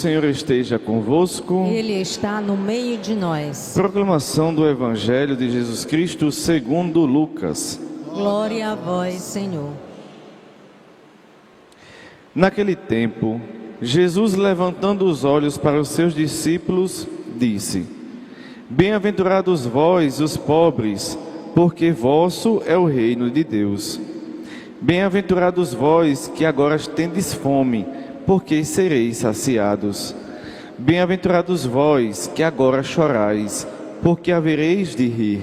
Senhor esteja convosco. Ele está no meio de nós. Proclamação do Evangelho de Jesus Cristo segundo Lucas. Glória a vós, Senhor. Naquele tempo, Jesus, levantando os olhos para os seus discípulos, disse: Bem-aventurados vós, os pobres, porque vosso é o reino de Deus. Bem-aventurados vós, que agora tendes fome, porque sereis saciados. Bem-aventurados vós, que agora chorais, porque havereis de rir.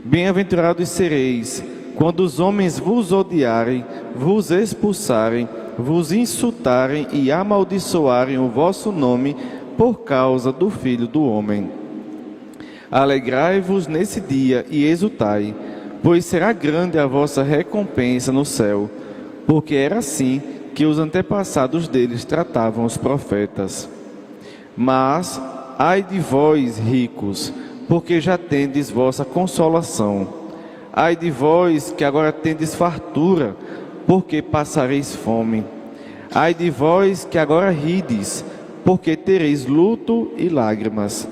Bem-aventurados sereis, quando os homens vos odiarem, vos expulsarem, vos insultarem e amaldiçoarem o vosso nome por causa do Filho do Homem. Alegrai-vos nesse dia e exultai, pois será grande a vossa recompensa no céu, porque era assim que os antepassados deles tratavam os profetas. Mas, ai de vós, ricos, porque já tendes vossa consolação. Ai de vós, que agora tendes fartura, porque passareis fome. Ai de vós, que agora rides, porque tereis luto e lágrimas.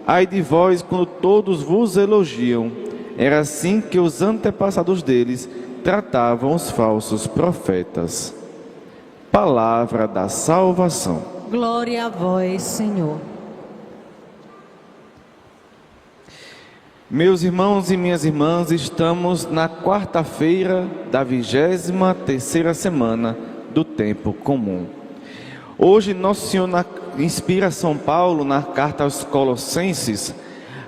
Ai de vós, quando todos vos elogiam. Era assim que os antepassados deles tratavam os falsos profetas. Palavra da salvação. Glória a vós, Senhor. Meus irmãos e minhas irmãs, estamos na quarta-feira da 23ª semana do tempo comum. Hoje Nosso Senhor inspira São Paulo na carta aos Colossenses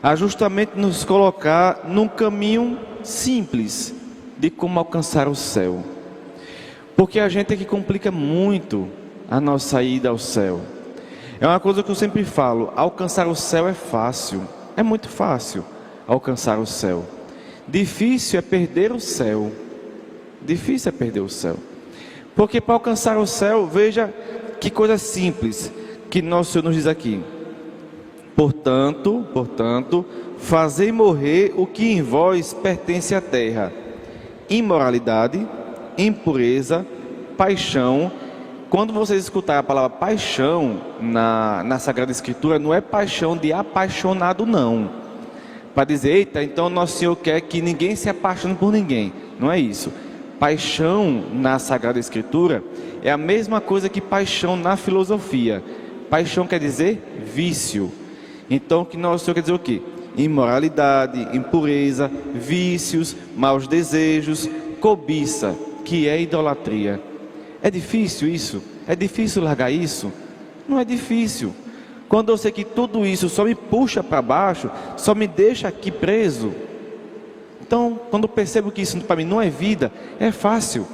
a justamente nos colocar num caminho simples de como alcançar o céu. Porque a gente é que complica muito a nossa ida ao céu. É uma coisa que eu sempre falo: alcançar o céu é fácil, é muito fácil alcançar o céu. Difícil é perder o céu. Difícil é perder o céu. Porque para alcançar o céu, veja que coisa simples que Nosso Senhor nos diz aqui. Portanto, fazei morrer o que em vós pertence à terra: imoralidade, impureza, paixão. Quando vocês escutarem a palavra paixão na Sagrada Escritura, não é paixão de apaixonado, não. Para dizer, eita, então Nosso Senhor quer que ninguém se apaixone por ninguém. Não é isso. Paixão na Sagrada Escritura é a mesma coisa que paixão na filosofia. Paixão quer dizer vício. Então, que Nosso Senhor quer dizer o quê? Imoralidade, impureza, vícios, maus desejos, cobiça, que é idolatria. É difícil isso? É difícil largar isso? Não é difícil. Quando eu sei que tudo isso só me puxa para baixo, só me deixa aqui preso. Então, quando eu percebo que isso para mim não é vida, é fácil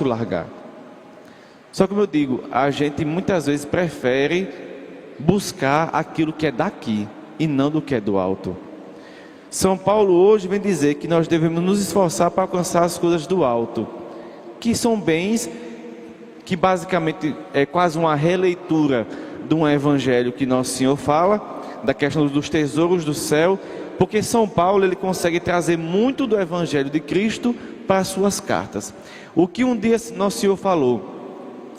largar. Só que, como eu digo, a gente muitas vezes prefere buscar aquilo que é daqui e não do que é do alto. São Paulo hoje vem dizer que nós devemos nos esforçar para alcançar as coisas do alto, que são bens que basicamente é quase uma releitura de um evangelho que Nosso Senhor fala, da questão dos tesouros do céu, porque São Paulo ele consegue trazer muito do evangelho de Cristo para as suas cartas. O que um dia Nosso Senhor falou,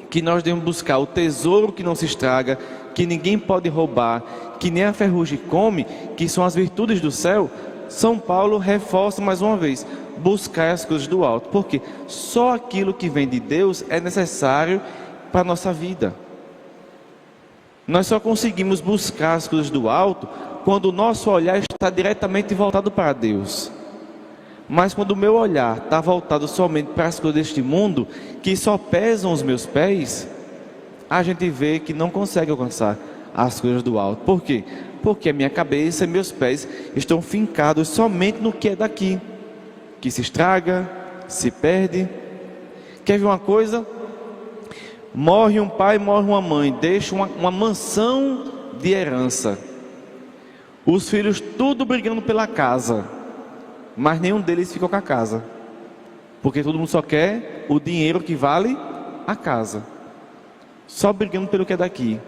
que nós devemos buscar o tesouro que não se estraga, que ninguém pode roubar, que nem a ferrugem come, que são as virtudes do céu. São Paulo reforça mais uma vez: buscar as coisas do alto, porque só aquilo que vem de Deus é necessário para a nossa vida. Nós só conseguimos buscar as coisas do alto quando o nosso olhar está diretamente voltado para Deus. Mas quando o meu olhar está voltado somente para as coisas deste mundo, que só pesam os meus pés, a gente vê que não consegue alcançar as coisas do alto. Por quê? Porque a minha cabeça e meus pés estão fincados somente no que é daqui, que se estraga, se perde. Quer ver uma coisa? Morre um pai, morre uma mãe, deixa uma mansão de herança. Os filhos tudo brigando pela casa, mas nenhum deles ficou com a casa, porque todo mundo só quer o dinheiro que vale a casa, só brigando pelo que é daqui.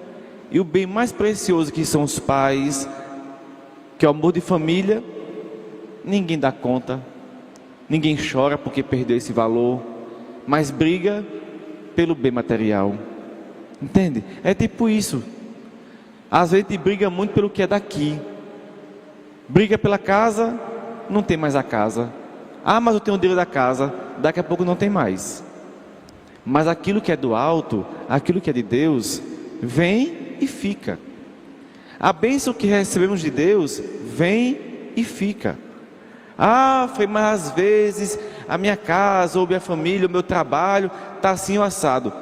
E o bem mais precioso, que são os pais, que é o amor de família, ninguém dá conta, ninguém chora porque perdeu esse valor, mas briga pelo bem material. Entende? É tipo isso. Às vezes a gente briga muito pelo que é daqui. Briga pela casa, não tem mais a casa. Ah, mas eu tenho o dinheiro da casa, daqui a pouco não tem mais. Mas aquilo que é do alto, aquilo que é de Deus, vem e fica. A bênção que recebemos de Deus, vem e fica. Ah, foi, mas às vezes a minha casa, ou minha família, o meu trabalho, está assim ou assado.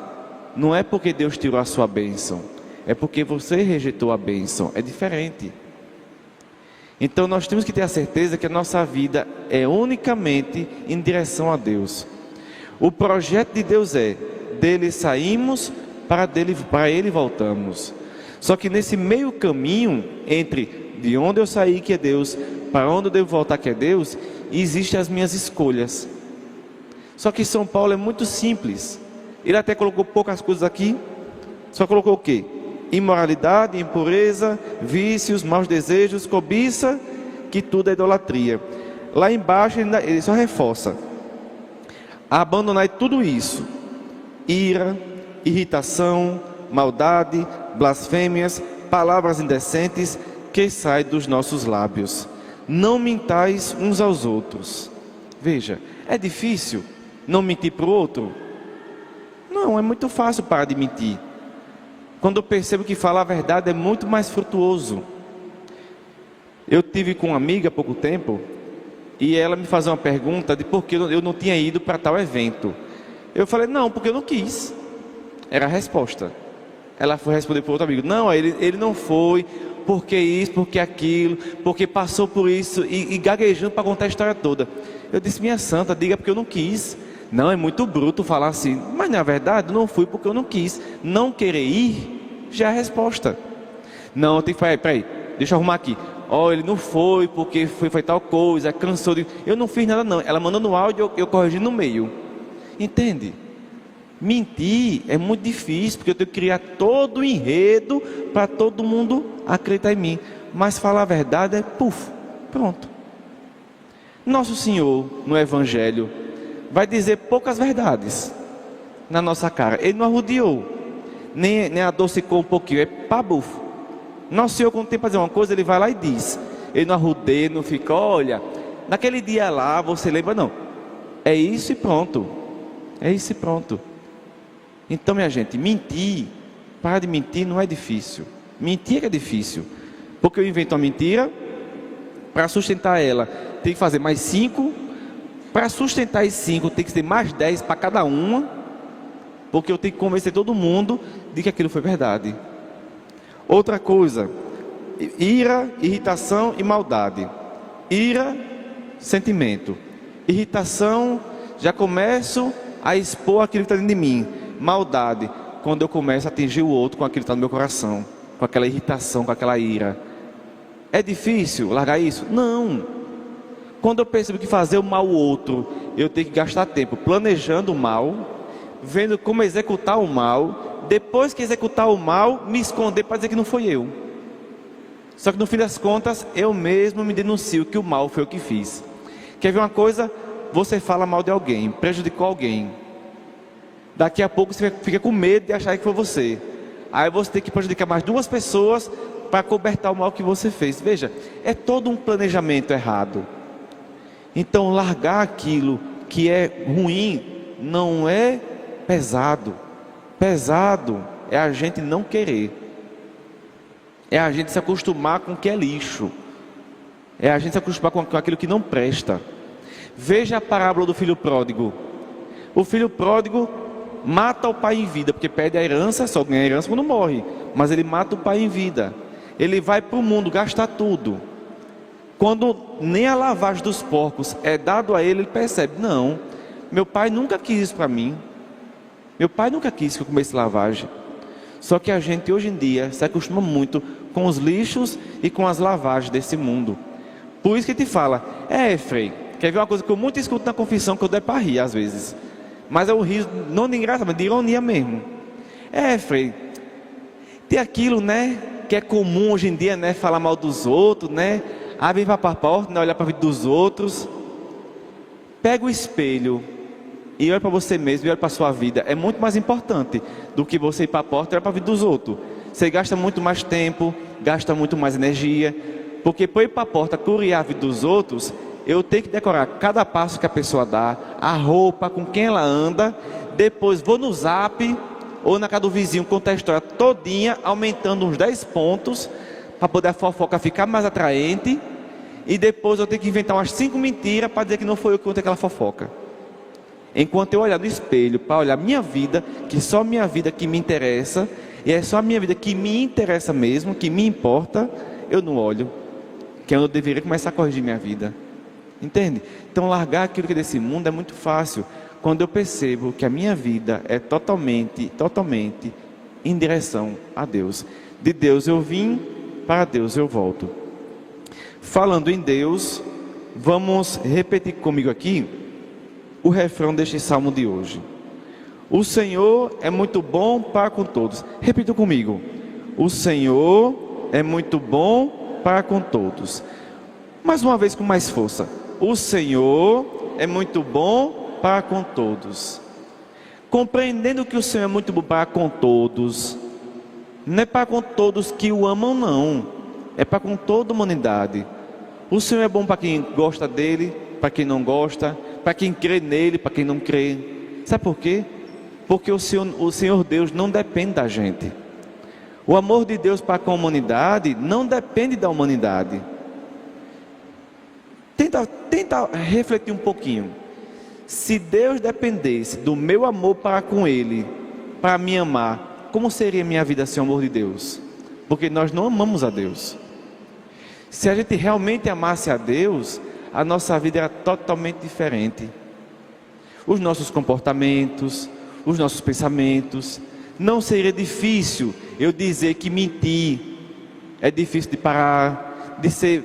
Não é porque Deus tirou a sua bênção, é porque você rejeitou a bênção, é diferente. Então nós temos que ter a certeza que a nossa vida é unicamente em direção a Deus. O projeto de Deus é, dele saímos, para ele voltamos. Só que nesse meio caminho, entre de onde eu saí, que é Deus, para onde eu devo voltar, que é Deus, existem as minhas escolhas. Só que São Paulo é muito simples. Ele até colocou poucas coisas aqui. Só colocou o quê? Imoralidade, impureza, vícios, maus desejos, cobiça, que tudo é idolatria. Lá embaixo ele só reforça: abandonai tudo isso: ira, irritação, maldade, blasfêmias, palavras indecentes que saem dos nossos lábios. Não mintais uns aos outros. Veja, é difícil não mentir para o outro? Não, é muito fácil parar de mentir. Quando eu percebo que falar a verdade é muito mais frutuoso. Eu tive com uma amiga há pouco tempo, e ela me fazia uma pergunta de por que eu não tinha ido para tal evento. Eu falei, não, porque eu não quis. Era a resposta. Ela foi responder para outro amigo, não, ele não foi, porque isso, porque aquilo, porque passou por isso, e gaguejando para contar a história toda. Eu disse, minha santa, diga porque eu não quis. Não, é muito bruto falar assim, mas na verdade eu não fui porque eu não quis. Não querer ir, já é a resposta. Não, eu tenho que falar, peraí, deixa eu arrumar aqui. Ó, ele não foi porque foi tal coisa, cansou de... Eu não fiz nada não, ela mandou no áudio, eu corrigi no meio. Entende? Mentir é muito difícil, porque eu tenho que criar todo o enredo para todo mundo acreditar em mim. Mas falar a verdade é puf, pronto. Nosso Senhor, no Evangelho, vai dizer poucas verdades na nossa cara. Ele não arrodeou, nem adocicou um pouquinho, é pabufo. Nosso Senhor, quando tem para dizer uma coisa, ele vai lá e diz. Ele não arrodeia, não fica, olha, naquele dia lá, você lembra, não. É isso e pronto. É isso e pronto. Então, minha gente, mentir, parar de mentir não é difícil. Mentir é difícil, porque eu invento uma mentira, para sustentar ela, tem que fazer mais 5, para sustentar esses 5, tem que ter mais 10 para cada uma, porque eu tenho que convencer todo mundo de que aquilo foi verdade. Outra coisa, ira, irritação e maldade. Ira, sentimento. Irritação, já começo a expor aquilo que está dentro de mim. Maldade, quando eu começo a atingir o outro com aquilo que está no meu coração, com aquela irritação, com aquela ira. É difícil largar isso? Não. Quando eu percebo que fazer o mal ao outro, eu tenho que gastar tempo planejando o mal, vendo como executar o mal, depois que executar o mal, me esconder para dizer que não foi eu. Só que no fim das contas, eu mesmo me denuncio que o mal foi eu que fiz. Quer ver uma coisa? Você fala mal de alguém, prejudicou alguém. Daqui a pouco você fica com medo de achar que foi você. Aí você tem que prejudicar mais 2 pessoas para cobertar o mal que você fez. Veja, é todo um planejamento errado. Então largar aquilo que é ruim não é pesado. Pesado é a gente não querer. É a gente se acostumar com o que é lixo. É a gente se acostumar com aquilo que não presta. Veja a parábola do filho pródigo. O filho pródigo mata o pai em vida, porque perde a herança, só ganha a herança quando morre. Mas ele mata o pai em vida. Ele vai para o mundo gastar tudo. Quando nem a lavagem dos porcos é dado a ele, ele percebe, não, meu pai nunca quis isso para mim. Meu pai nunca quis que eu comesse lavagem. Só que a gente hoje em dia se acostuma muito com os lixos e com as lavagens desse mundo. Por isso que te fala, Frei, quer ver uma coisa que eu muito escuto na confissão, que eu dei para rir às vezes. Mas é um riso, não de engraçado, mas de ironia mesmo. Frei, tem aquilo, né, que é comum hoje em dia, né, falar mal dos outros, né, abrir para a porta, né, olhar para a vida dos outros. Pega o espelho e olha para você mesmo, e olha para a sua vida. É muito mais importante do que você ir para a porta e olhar para a vida dos outros. Você gasta muito mais tempo, gasta muito mais energia, porque para ir para a porta curiar a vida dos outros, eu tenho que decorar cada passo que a pessoa dá, a roupa, com quem ela anda. Depois vou no Zap ou na casa do vizinho contar a história todinha, aumentando uns 10 pontos, para poder a fofoca ficar mais atraente. E depois eu tenho que inventar umas 5 mentiras para dizer que não foi eu que contei aquela fofoca. Enquanto eu olhar no espelho para olhar minha vida, que só a minha vida que me interessa, e é só a minha vida que me interessa mesmo, que me importa, eu não olho. Que eu deveria começar a corrigir minha vida. Entende? Então largar aquilo que é desse mundo é muito fácil. Quando eu percebo que a minha vida é totalmente em direção a Deus. De Deus eu vim, para Deus eu volto. Falando em Deus, vamos repetir comigo aqui o refrão deste salmo de hoje. O Senhor é muito bom para com todos. Repita comigo. O Senhor é muito bom para com todos. Mais uma vez com mais força. O Senhor é muito bom para com todos. Compreendendo que o Senhor é muito bom para com todos, não é para com todos que o amam, não. É para com toda a humanidade. O Senhor é bom para quem gosta dele, para quem não gosta, para quem crê nele, para quem não crê. Sabe por quê? Porque o Senhor Deus não depende da gente. O amor de Deus para com a humanidade não depende da humanidade. Tenta refletir um pouquinho. Se Deus dependesse do meu amor para com Ele, para me amar, como seria minha vida sem o amor de Deus? Porque nós não amamos a Deus. Se a gente realmente amasse a Deus, a nossa vida era totalmente diferente. Os nossos comportamentos, os nossos pensamentos. Não seria difícil eu dizer que mentir é difícil de parar, de ser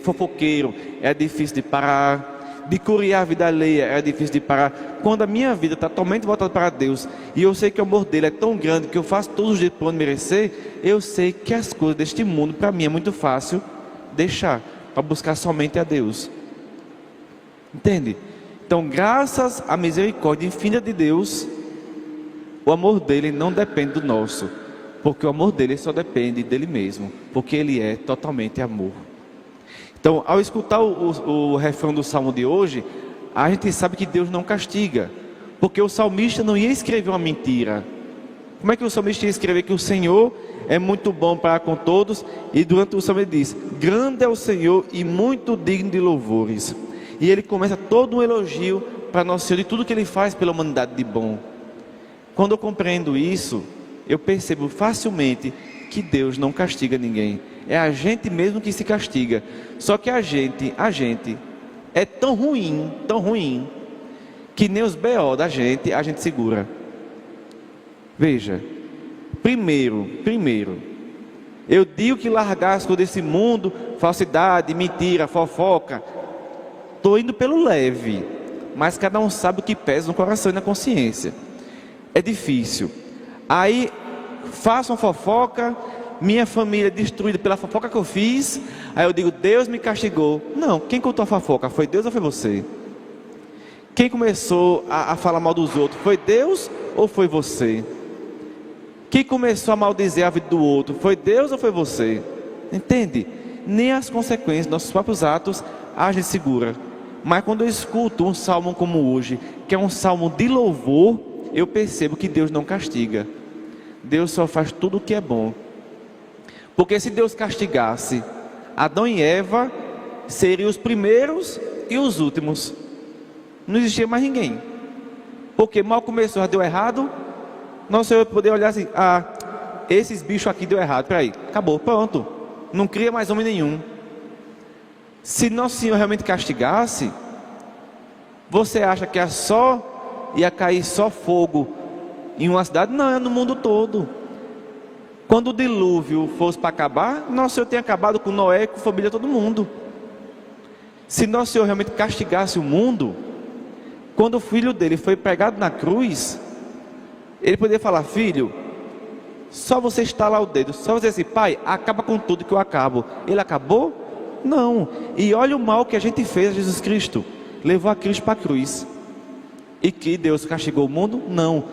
fofoqueiro é difícil de parar, de curiar a vida alheia é difícil de parar. Quando a minha vida está totalmente voltada para Deus, e eu sei que o amor dele é tão grande que eu faço todos os dias para merecer, eu sei que as coisas deste mundo para mim é muito fácil deixar, para buscar somente a Deus. Entende? Então, graças à misericórdia infinita de Deus, o amor dele não depende do nosso, porque o amor dele só depende dele mesmo, porque ele é totalmente amor. Então, ao escutar o refrão do salmo de hoje, a gente sabe que Deus não castiga, porque o salmista não ia escrever uma mentira. Como é que o salmista ia escrever que o Senhor é muito bom para com todos? E durante o salmo ele diz: grande é o Senhor e muito digno de louvores. E ele começa todo um elogio para Nosso Senhor de tudo que ele faz pela humanidade de bom. Quando eu compreendo isso, eu percebo facilmente que Deus não castiga ninguém. É a gente mesmo que se castiga. Só que a gente é tão ruim, que nem os BO da gente, a gente segura. Veja, primeiro, eu digo que largar as coisas desse mundo, falsidade, mentira, fofoca, estou indo pelo leve, mas cada um sabe o que pesa no coração e na consciência. É difícil. Aí, faço uma fofoca, minha família é destruída pela fofoca que eu fiz, aí eu digo, Deus me castigou. Não, quem contou a fofoca? Foi Deus ou foi você? Quem começou a falar mal dos outros? Foi Deus ou foi você? Quem começou a maldizer a vida do outro? Foi Deus ou foi você? Entende? Nem as consequências dos nossos próprios atos a gente segura. Mas quando eu escuto um salmo como hoje, que é um salmo de louvor, eu percebo que Deus não castiga. Deus só faz tudo o que é bom. Porque se Deus castigasse, Adão e Eva seriam os primeiros e os últimos. Não existia mais ninguém. Porque mal começou, já deu errado. Nosso Senhor poderia olhar assim: esses bichos aqui deu errado. Peraí, acabou, pronto. Não cria mais homem nenhum. Se Nosso Senhor realmente castigasse, você acha que ia cair só fogo em uma cidade? Não, é no mundo todo. Quando o dilúvio fosse para acabar, Nosso Senhor tinha acabado com Noé, com a família, todo mundo. Se Nosso Senhor realmente castigasse o mundo, quando o filho dele foi pregado na cruz, ele poderia falar: filho, só você estalar o dedo, só você dizer assim: pai, acaba com tudo que eu acabo. Ele acabou? Não. E olha o mal que a gente fez a Jesus Cristo. Levou a Cristo para a cruz. E que Deus castigou o mundo? Não.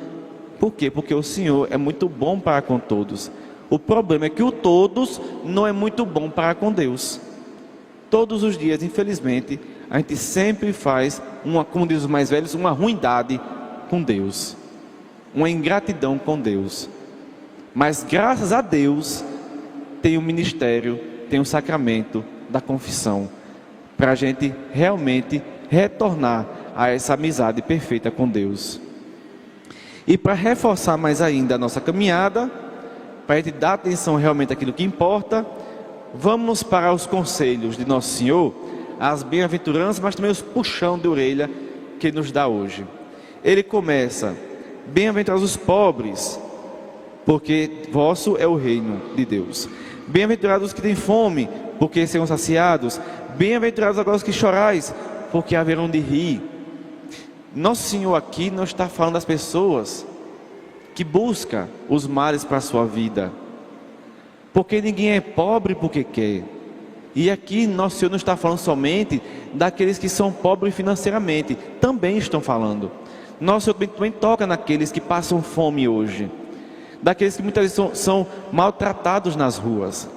Por quê? Porque o Senhor é muito bom para com todos. O problema é que o todos não é muito bom para com Deus. Todos os dias, infelizmente, a gente sempre faz, como diz os mais velhos, uma ruindade com Deus. Uma ingratidão com Deus. Mas graças a Deus, tem o ministério, tem o sacramento da confissão, para a gente realmente retornar a essa amizade perfeita com Deus. E para reforçar mais ainda a nossa caminhada, para a gente dar atenção realmente àquilo que importa, vamos para os conselhos de Nosso Senhor, as bem-aventuranças, mas também os puxão de orelha que nos dá hoje. Ele começa: bem-aventurados os pobres, porque vosso é o reino de Deus. Bem-aventurados os que têm fome, porque serão saciados. Bem-aventurados agora os que chorais, porque haverão de rir. Nosso Senhor aqui não está falando das pessoas que buscam os males para a sua vida, porque ninguém é pobre porque quer. E aqui Nosso Senhor não está falando somente daqueles que são pobres financeiramente, também estão falando. Nosso Senhor também toca naqueles que passam fome hoje, daqueles que muitas vezes são maltratados nas ruas.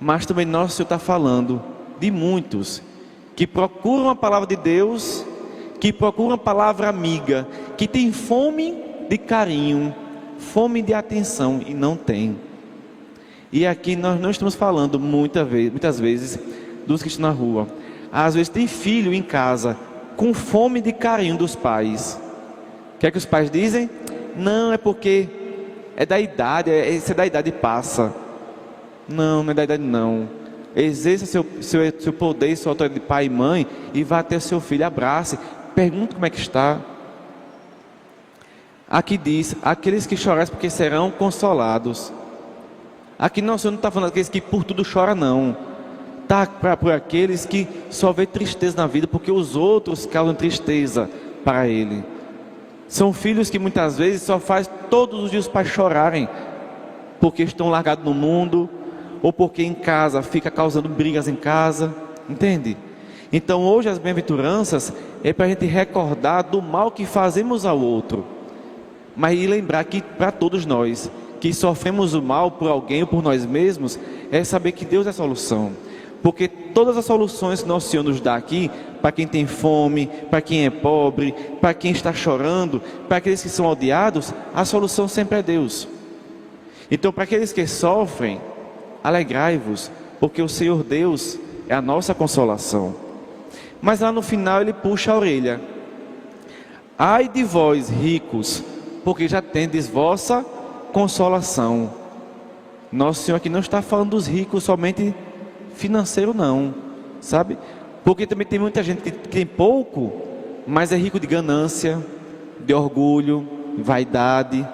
Mas também Nosso Senhor está falando de muitos que procuram a palavra de Deus, que procuram a palavra amiga, que tem fome de carinho, fome de atenção e não tem. E aqui nós não estamos falando muitas vezes dos que estão na rua. Às vezes tem filho em casa com fome de carinho dos pais. O que é que os pais dizem? Não, é porque é da idade, se é da idade passa. Não é da idade não. Exerça seu poder e sua autoridade de pai e mãe e vá até seu filho, abrace, pergunte como é que está. Aqui diz: aqueles que choram porque serão consolados. Aqui não, o Senhor não está falando daqueles que por tudo choram, não. Está por aqueles que só vê tristeza na vida porque os outros causam tristeza para ele. São filhos que muitas vezes só faz todos os dias os pais chorarem, porque estão largados no mundo, ou porque em casa fica causando brigas em casa, entende? Então hoje as bem-aventuranças é para a gente recordar do mal que fazemos ao outro, mas e lembrar que para todos nós que sofremos o mal por alguém ou por nós mesmos, é saber que Deus é a solução. Porque todas as soluções que Nosso Senhor nos dá aqui, para quem tem fome, para quem é pobre, para quem está chorando, para aqueles que são odiados, a solução sempre é Deus. Então para aqueles que sofrem, alegrai-vos, porque o Senhor Deus é a nossa consolação. Mas lá no final ele puxa a orelha: ai de vós ricos, porque já tendes vossa consolação. Nosso Senhor aqui não está falando dos ricos somente financeiro não, sabe? Porque também tem muita gente que tem pouco, mas é rico de ganância, de orgulho, vaidade,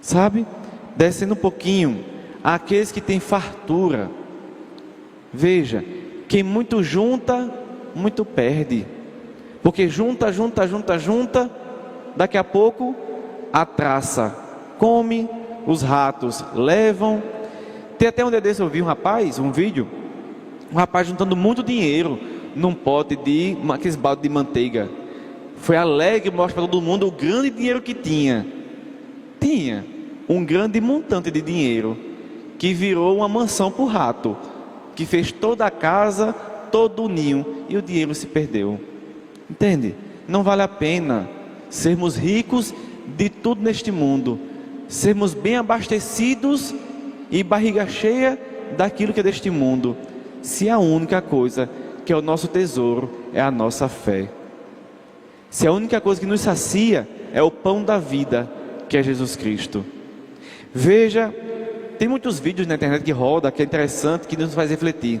sabe? Descendo um pouquinho, aqueles que têm fartura. Veja, quem muito junta, muito perde, porque junta, daqui a pouco a traça come, os ratos levam. Tem até um dia desse eu vi um vídeo, um rapaz juntando muito dinheiro num pote de aqueles balde de manteiga. Foi alegre, mostra para todo mundo o grande dinheiro que tinha. Tinha um grande montante de dinheiro que virou uma mansão para o rato, que fez toda a casa, todo o ninho, e o dinheiro se perdeu. Entende? Não vale a pena sermos ricos de tudo neste mundo, sermos bem abastecidos e barriga cheia daquilo que é deste mundo, se a única coisa que é o nosso tesouro é a nossa fé, se a única coisa que nos sacia é o pão da vida, que é Jesus Cristo. Veja, tem muitos vídeos na internet que roda, que é interessante, que nos faz refletir.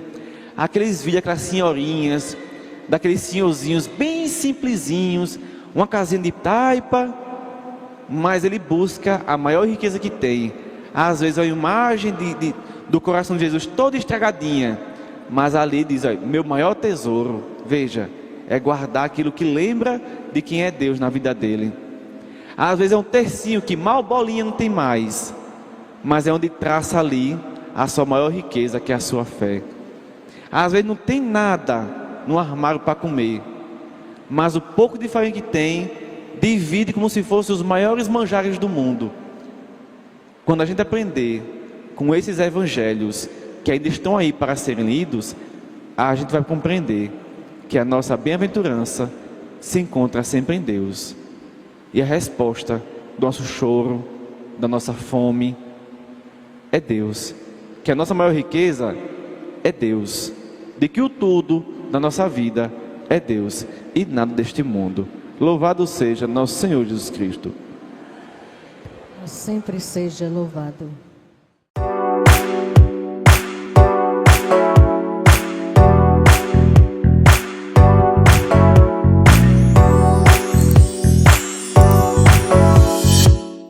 Aqueles vídeos, aquelas senhorinhas, daqueles senhorzinhos bem simplesinhos, uma casinha de taipa, mas ele busca a maior riqueza que tem. Às vezes a imagem do coração de Jesus toda estragadinha, mas ali diz: olha, meu maior tesouro, veja, é guardar aquilo que lembra de quem é Deus na vida dele. Às vezes é um tercinho que mal bolinha não tem mais, mas é onde traça ali a sua maior riqueza, que é a sua fé. Às vezes não tem nada no armário para comer, mas o pouco de farinha que tem divide como se fossem os maiores manjares do mundo. Quando a gente aprender com esses evangelhos que ainda estão aí para serem lidos, a gente vai compreender que a nossa bem-aventurança se encontra sempre em Deus. E a resposta do nosso choro, da nossa fome, é Deus. Que a nossa maior riqueza é Deus. De que o tudo da nossa vida é Deus e nada deste mundo. Louvado seja nosso Senhor Jesus Cristo. Sempre seja louvado.